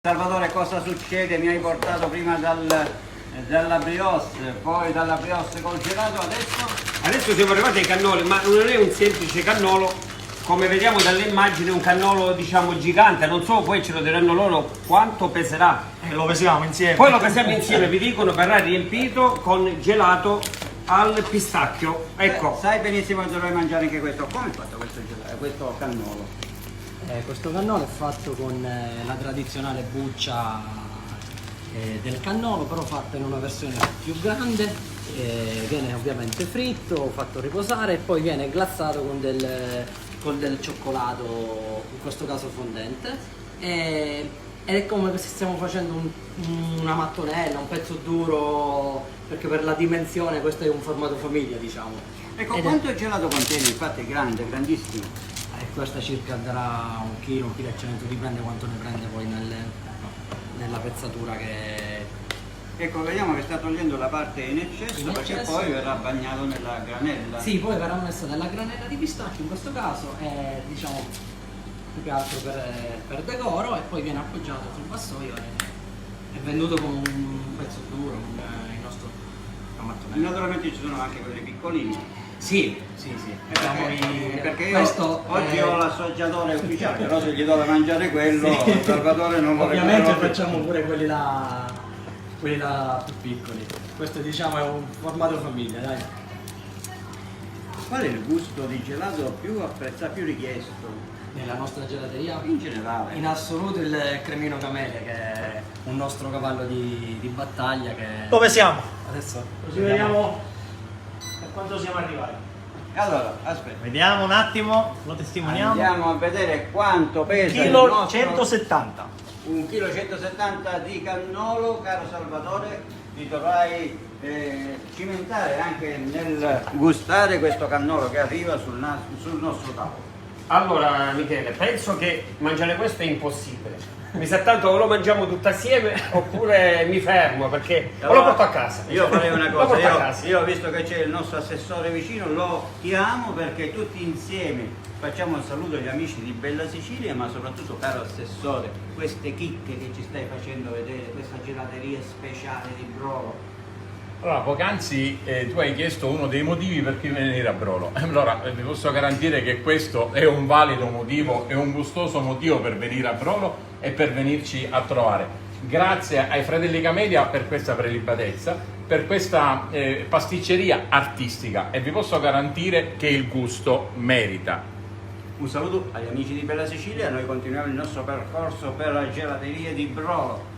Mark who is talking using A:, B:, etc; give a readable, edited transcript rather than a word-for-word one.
A: Salvatore, cosa succede? Mi hai portato prima dalla brioche, poi dalla brioche col gelato,
B: Adesso siamo arrivati ai cannoli, ma non è un semplice cannolo, come vediamo dalle immagini è un cannolo diciamo gigante, non so, poi ce lo diranno loro quanto peserà.
C: Lo pesiamo insieme.
B: Poi lo pesiamo insieme, vi dicono verrà riempito con gelato al pistacchio. Ecco.
A: Sai benissimo che dovrei mangiare anche questo. Come è fatto questo cannolo?
D: Questo cannolo è fatto con la tradizionale buccia del cannolo, però fatta in una versione più grande, viene ovviamente fritto, fatto riposare e poi viene glassato con del cioccolato, in questo caso fondente, ed è come se stiamo facendo una mattonella, un pezzo duro, perché per la dimensione questo è un formato famiglia, diciamo.
A: Ecco, quanto gelato contiene? Infatti è grande, grandissimo.
D: Questa circa darà 1 kg, 1,1 kg, dipende quanto ne prende poi nella pezzatura che...
A: Ecco, vediamo che sta togliendo la parte in eccesso, perché poi verrà bagnato nella granella.
D: Sì, poi verrà messa nella granella di pistacchio in questo caso, diciamo più che altro per decoro, e poi viene appoggiato sul vassoio e venduto come un pezzo duro, il nostro mattonello.
A: Naturalmente ci sono anche quelli piccolini.
D: Sì.
A: Perché io
D: questo
A: oggi ho l'assaggiatore ufficiale, però se gli do da mangiare quello,
D: Sì.
A: Salvatore non vuole.
D: Ovviamente facciamo pure quelli là più piccoli. Questo diciamo è un formato famiglia, dai.
A: Qual è il gusto di gelato più apprezzato, più richiesto?
D: Nella nostra gelateria?
A: In generale.
D: In assoluto il cremino camelia, che è un nostro cavallo di battaglia che...
C: Dove siamo?
D: Adesso
C: Così vediamo a quanto siamo arrivati.
A: Allora, aspetta.
C: Vediamo un attimo, lo testimoniamo.
A: Andiamo a vedere quanto pesa il
C: Chilo
A: nostro...
C: 170.
A: 1,170 kg di cannolo, caro Salvatore, ti dovrai cimentare anche nel gustare questo cannolo che arriva sul nostro tavolo.
B: Allora Michele, penso che mangiare questo è impossibile. Mi sa tanto o lo mangiamo tutto assieme oppure mi fermo perché o lo porto a casa.
A: Io farei una
B: Lo porto a
A: cosa,
B: casa.
A: io visto che c'è il nostro assessore vicino, lo chiamo perché tutti insieme facciamo il saluto agli amici di Bella Sicilia, ma soprattutto, caro assessore, queste chicche che ci stai facendo vedere, questa gelateria speciale di Brolo.
E: Allora, poc'anzi tu hai chiesto uno dei motivi per cui venire a Brolo. Allora, vi posso garantire che questo è un valido motivo, è un gustoso motivo per venire a Brolo e per venirci a trovare. Grazie ai fratelli Camelia per questa prelibatezza, per questa pasticceria artistica, e vi posso garantire che il gusto merita.
A: Un saluto agli amici di Bella Sicilia, noi continuiamo il nostro percorso per la gelateria di Brolo.